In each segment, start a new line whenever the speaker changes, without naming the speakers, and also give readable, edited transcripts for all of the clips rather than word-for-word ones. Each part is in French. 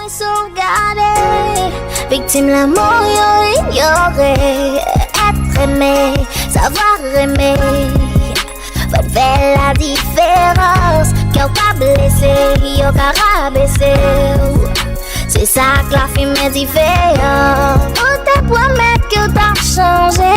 moins sauvegardé. Victime l'amour, yo ignoré. Être aimé, savoir aimer. Votre belle la différence. Qu'au pas blessé, yo qu'à rabaisser. C'est ça que la fille me différent. Tout te promet que t'as changé.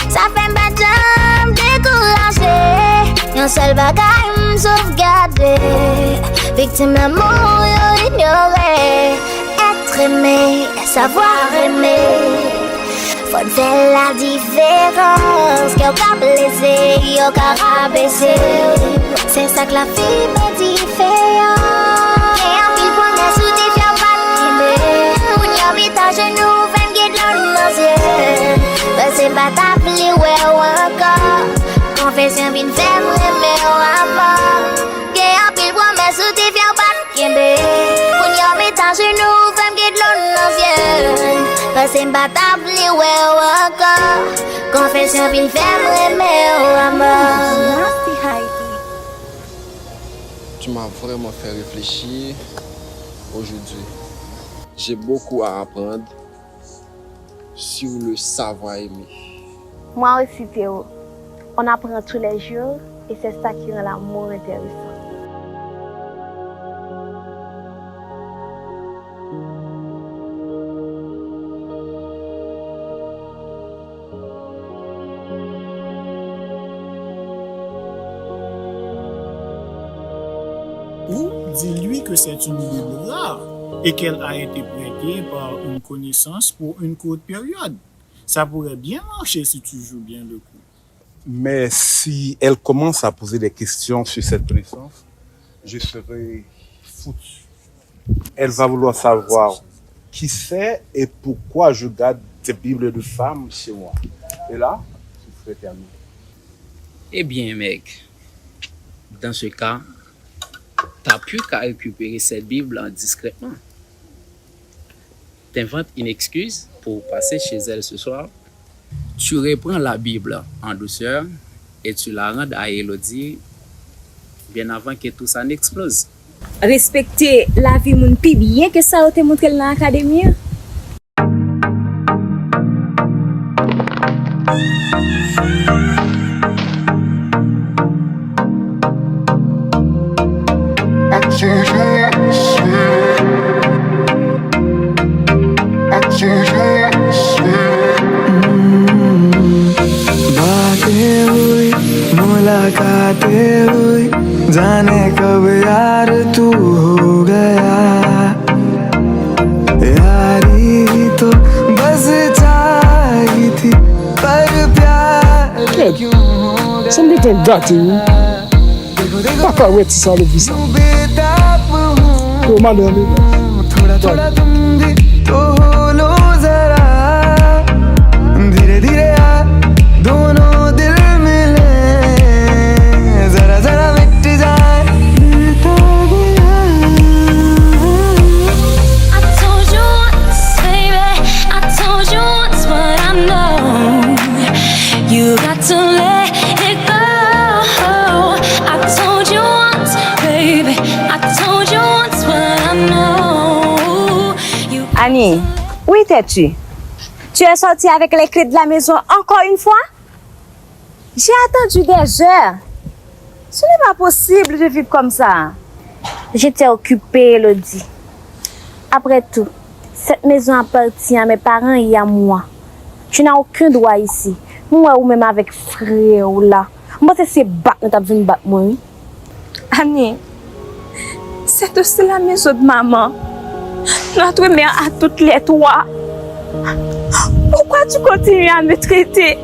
Ça fait pas de décourager. Y'un seul bagaille me sauvegarder. Victime l'amour, yo ignoré. Être aimé, savoir aimer. Faut faire la différence. Qu'au pas blessé, yo qu'à rabaisser. C'est ça que la fille me différent. Et en pile promesse ou t'es fier pas de Ou n'y habite à genoux, femme qui est dans nos yeux. C'est pas t'appeler ouais ou encore. Confession vine femme aimer ou amour. Et en pile promesse ou t'es fier pas de Ou n'y habite à genoux, femme qui est dans nos yeux. C'est pas t'appeler ouais ou encore. Confession vine femme aimer ou amour.
Tu m'as vraiment fait réfléchir aujourd'hui. J'ai beaucoup à apprendre sur le savoir aimer.
Moi aussi, Théo. On apprend tous les jours et c'est ça qui rend l'amour intéressant.
Ou dis-lui que c'est une Bible rare et qu'elle a été prêtée par une connaissance pour une courte période. Ça pourrait bien marcher si tu joues bien le coup.
Mais si elle commence à poser des questions sur cette connaissance, je serai foutu. Elle va vouloir savoir qui c'est et pourquoi je garde des Bibles de femmes chez moi. Et là, je serai terminé.
Eh bien, mec, dans ce cas, t'as plus qu'à récupérer cette Bible discrètement. T'inventes une excuse pour passer chez elle ce soir. Tu reprends la Bible en douceur et tu la rends à Elodie bien avant que tout ça n'explose.
Respecter la vie moun pi bien que ça a été montré dans l'académie.
मुलाकातें हुई जाने कब यार तू हो गया यारी तो बस चाहिए थी पर प्यार क्यों हो गया
Some little dirty. Pas qu'à ouais, ça le visa. Oh madame.
थोड़ा थोड़ा तुम भी तो हो लो जरा धीरे धीरे यार दोनों दिल मिले जरा जरा मिट जाए
I told you once, baby. I told you once, but I know you got to let it go. I told you once, baby. I told you once, but I know you.
Annie, où étais-tu? Tu es sortie avec les clés de la maison encore une fois? J'ai attendu des heures. Ce n'est pas possible de vivre comme ça. J'étais occupée, Elodie. Après tout, cette maison appartient à mes parents et à moi. Tu n'as aucun droit ici. Moi ou même avec frère ou là. Moi, c'est battre, nous t'avons battre moi. Oui? Annie, c'est aussi la maison de maman. Notre mère a toutes les trois. Pourquoi tu continues à me traiter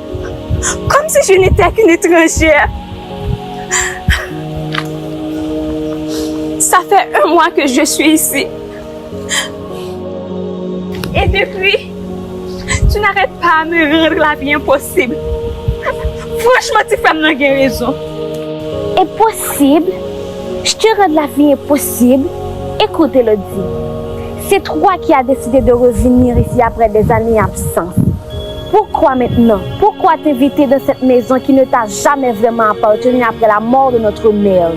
comme si je n'étais qu'une étrangère? Ça fait 1 mois que je suis ici. Et depuis, tu n'arrêtes pas à me rendre la vie impossible. Franchement, tu fais me bien raison.
Impossible? Je te rends la vie impossible? Écoute, Elodie. C'est toi qui as décidé de revenir ici après des années d'absence. Pourquoi maintenant? Pourquoi t'inviter dans cette maison qui ne t'a jamais vraiment appartenu après la mort de notre mère?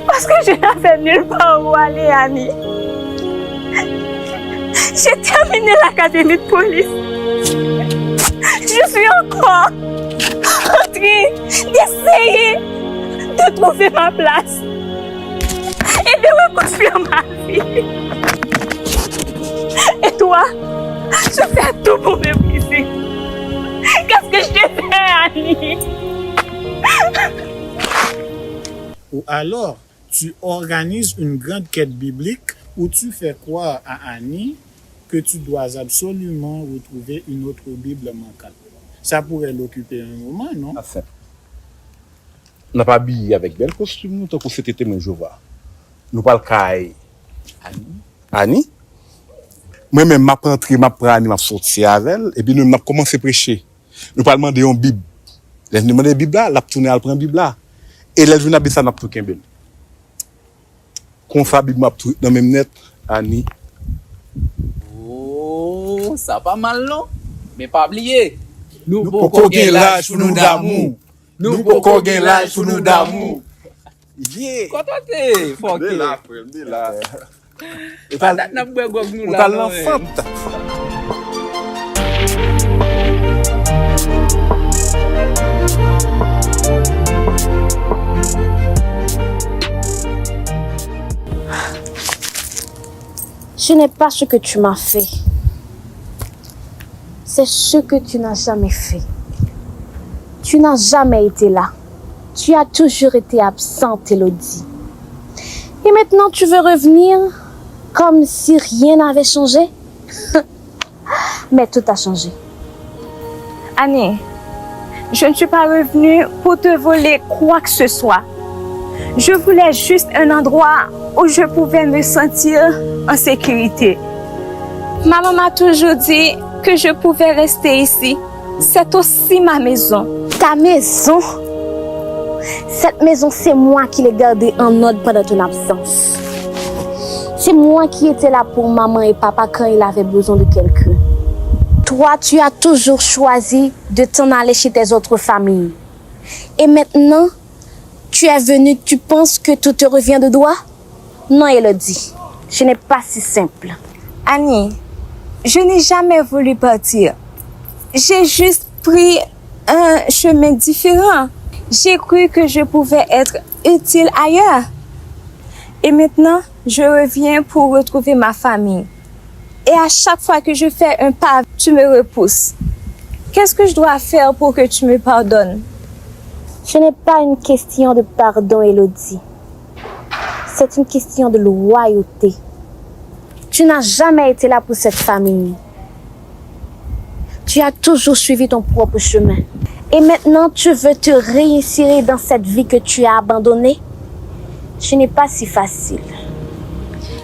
Parce que je n'avais nulle part où aller, Annie. J'ai terminé l'académie de police. Je suis encore en train d'essayer de trouver ma place et de reconstruire ma vie. Et toi, tu fais tout pour me briser. Qu'est-ce que je t'ai fait, Annie?
Ou alors, tu organises une grande quête biblique où tu fais croire à Annie que tu dois absolument retrouver une autre Bible manquante. Ça pourrait l'occuper un moment, non?
Ah, simple. On n'a pas habillé avec bel costume, tant que c'était témoin Jéhovah. Nous parlons de Annie. Moi-même, je suis rentré, je suis sorti avec elle, et puis nous avons commencé à prêcher. Nous parlons de une Bible. Nous avons demandé la Bible là, la tourné à prendre la Bible là. Et les jeunes ça n'a pas tout Kembel. Comme ça, Bible m'a tout dans même net, Annie.
Oh, ça pas mal non? Mais pas oublier. Nous
Nous pouvons gagner l'âge pour nous d'amour. Nous pouvons gagner l'âge pour nous d'amour. Yeah.
Quand t'es faut
De là, frère, de là.
Et pas n'a pas gog nous
On
là.
t'a l'enfant.
Ce n'est pas ce que tu m'as fait. C'est ce que tu n'as jamais fait. Tu n'as jamais été là. Tu as toujours été absente, Elodie. Et maintenant, tu veux revenir comme si rien n'avait changé? Mais tout a changé.
Annie, je ne suis pas revenue pour te voler quoi que ce soit. Je voulais juste un endroit où je pouvais me sentir en sécurité. Ma maman m'a toujours dit que je pouvais rester ici. C'est aussi ma maison.
Ta maison? Cette maison, c'est moi qui l'ai gardée en ordre pendant ton absence. C'est moi qui étais là pour maman et papa quand il avait besoin de quelqu'un. Toi, tu as toujours choisi de t'en aller chez tes autres familles. Et maintenant, tu es venu, tu penses que tout te revient de droit? Non, Elodie, ce n'est pas si simple.
Annie, je n'ai jamais voulu partir. J'ai juste pris un chemin différent. J'ai cru que je pouvais être utile ailleurs. Et maintenant, je reviens pour retrouver ma famille. Et à chaque fois que je fais un pas, tu me repousses. Qu'est-ce que je dois faire pour que tu me pardonnes?
Ce n'est pas une question de pardon, Elodie. C'est une question de loyauté. Tu n'as jamais été là pour cette famille. Tu as toujours suivi ton propre chemin. Et maintenant, tu veux te réinsérer dans cette vie que tu as abandonnée? Ce n'est pas si facile.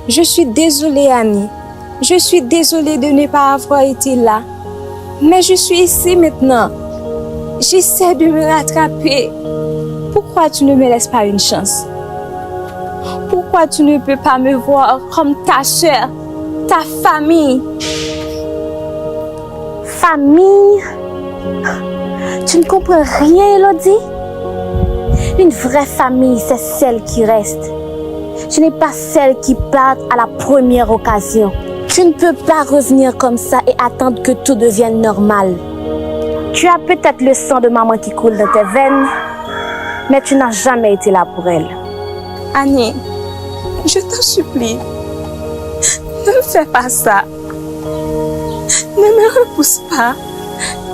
Je suis désolée, Annie. Je suis désolée de ne pas avoir été là. Mais je suis ici maintenant. J'essaie de me rattraper. Pourquoi tu ne me laisses pas une chance? Pourquoi tu ne peux pas me voir comme ta sœur, ta famille?
Famille? Tu ne comprends rien, Elodie? Une vraie famille, c'est celle qui reste. Ce n'est pas celle qui part à la première occasion. Tu ne peux pas revenir comme ça et attendre que tout devienne normal. Tu as peut-être le sang de maman qui coule dans tes veines, mais tu n'as jamais été là pour elle.
Annie, je t'en supplie, ne fais pas ça. Ne me repousse pas.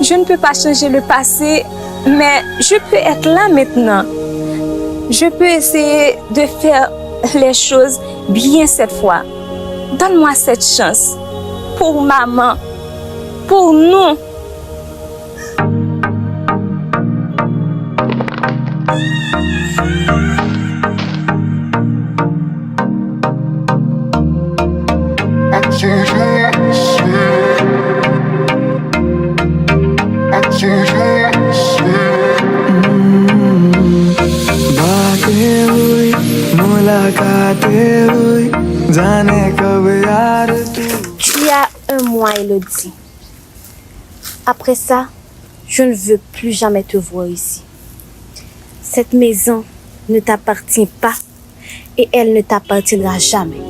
Je ne peux pas changer le passé, mais je peux être là maintenant. Je peux essayer de faire les choses bien cette fois. Donne-moi cette chance. Pour maman. Pour nous.
Tu as un mois, Elodie. Après ça, je ne veux plus jamais te voir ici. Cette maison ne t'appartient pas et elle ne t'appartiendra jamais.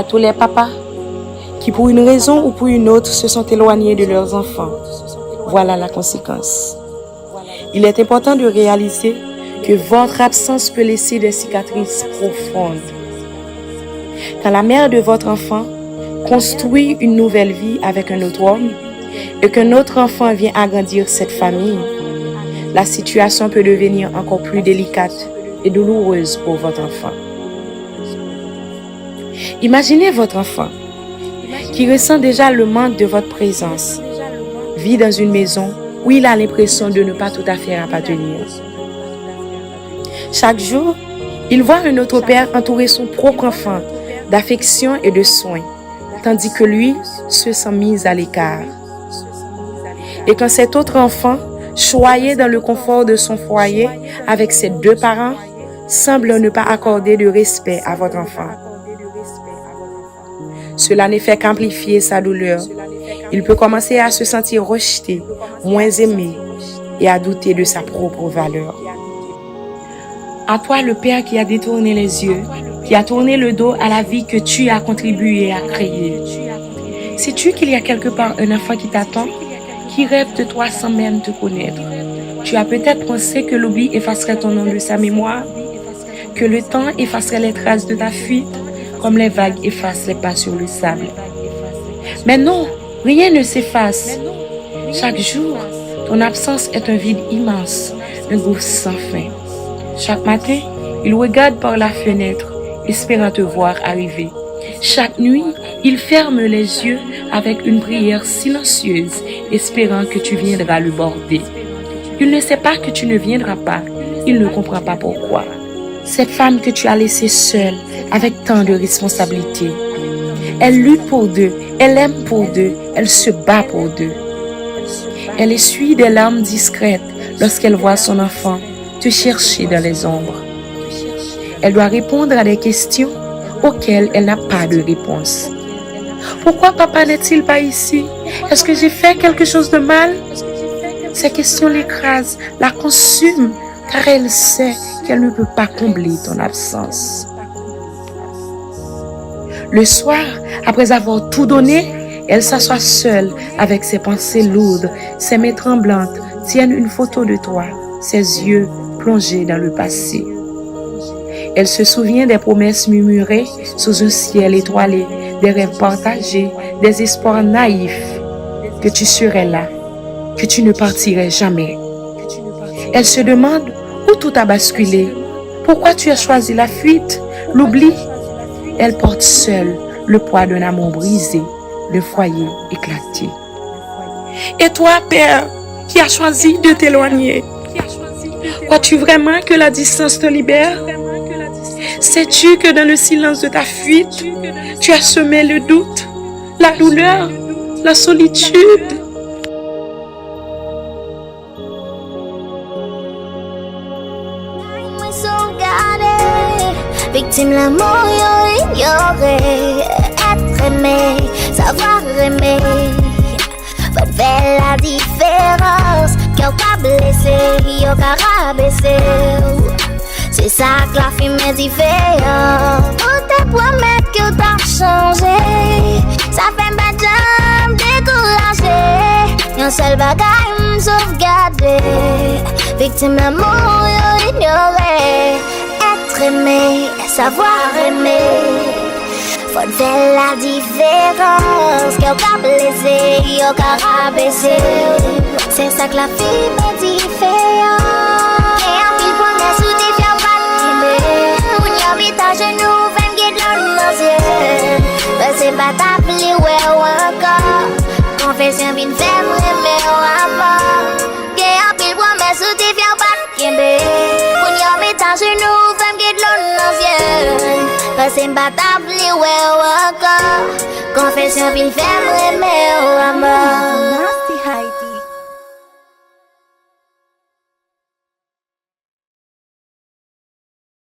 à tous les papas qui, pour une raison ou pour une autre, se sont éloignés de leurs enfants. Voilà la conséquence. Il est important de réaliser que votre absence peut laisser des cicatrices profondes. Quand la mère de votre enfant construit une nouvelle vie avec un autre homme et qu'un autre enfant vient agrandir cette famille, la situation peut devenir encore plus délicate et douloureuse pour votre enfant. Imaginez votre enfant qui ressent déjà le manque de votre présence, vit dans une maison où il a l'impression de ne pas tout à fait appartenir. Chaque jour, il voit un autre père entourer son propre enfant d'affection et de soins, tandis que lui se sent mis à l'écart. Et quand cet autre enfant, choyé dans le confort de son foyer avec ses deux parents, semble ne pas accorder de respect à votre enfant. Cela ne fait qu'amplifier sa douleur. Il peut commencer à se sentir rejeté, moins aimé et à douter de sa propre valeur. À toi, le père qui a détourné les yeux, qui a tourné le dos à la vie que tu as contribué à créer. Sais-tu qu'il y a quelque part un enfant qui t'attend, qui rêve de toi sans même te connaître? Tu as peut-être pensé que l'oubli effacerait ton nom de sa mémoire, que le temps effacerait les traces de ta fuite, comme les vagues effacent les pas sur le sable. Mais non, rien ne s'efface. Chaque jour, ton absence est un vide immense, un gouffre sans fin. Chaque matin, il regarde par la fenêtre, espérant te voir arriver. Chaque nuit, il ferme les yeux avec une prière silencieuse, espérant que tu viendras le border. Il ne sait pas que tu ne viendras pas, il ne comprend pas pourquoi. Cette femme que tu as laissée seule, avec tant de responsabilités, elle lutte pour deux, elle aime pour deux, elle se bat pour deux. Elle essuie des larmes discrètes lorsqu'elle voit son enfant te chercher dans les ombres. Elle doit répondre à des questions auxquelles elle n'a pas de réponse. Pourquoi papa n'est-il pas ici? Est-ce que j'ai fait quelque chose de mal? Ces questions l'écrasent, la consument, car elle sait qu'elle ne peut pas combler ton absence. Le soir, après avoir tout donné, elle s'assoit seule avec ses pensées lourdes, ses mains tremblantes tiennent une photo de toi, ses yeux plongés dans le passé. Elle se souvient des promesses murmurées sous un ciel étoilé, des rêves partagés, des espoirs naïfs, que tu serais là, que tu ne partirais jamais. Elle se demande où tout a basculé, pourquoi tu as choisi la fuite, l'oubli. Elle porte seule le poids d'un amour brisé, d'un foyer éclaté. Et toi, père, qui as choisi de t'éloigner, crois-tu vraiment que la distance te libère? Sais-tu que dans le silence de ta fuite, tu as semé le doute, la douleur, la solitude?
Victime l'amour yo ignoré, être aimé, savoir aimer. Votre fait la différence, qui a blessé, qui a rabaissé. C'est ça que la fille me différente. Tout tes promesses que t'as changé, ça fait pas de décourager. Y'un seul bagage me sauvegarder. Victime l'amour yo ignoré, être aimé, savoir aimer. Faut faire la différence, qui a blessé, qui a rabaissé. C'est ça que la fille me différente. Et en pile promesse ou t'es fier pas t'aimer. Ou n'y habite à genoux, femme qui est dans l'ancien. C'est pas t'appeler ouais ou encore. Confession vine femme aimer ou amour. Et en pile promesse ou t'es fier pas t'aimer. Ou n'y habite à genoux, femme qui est dans l'ancien. C'est pas t'appeler ouais ou encore. Confession vine femme aimer ou amour.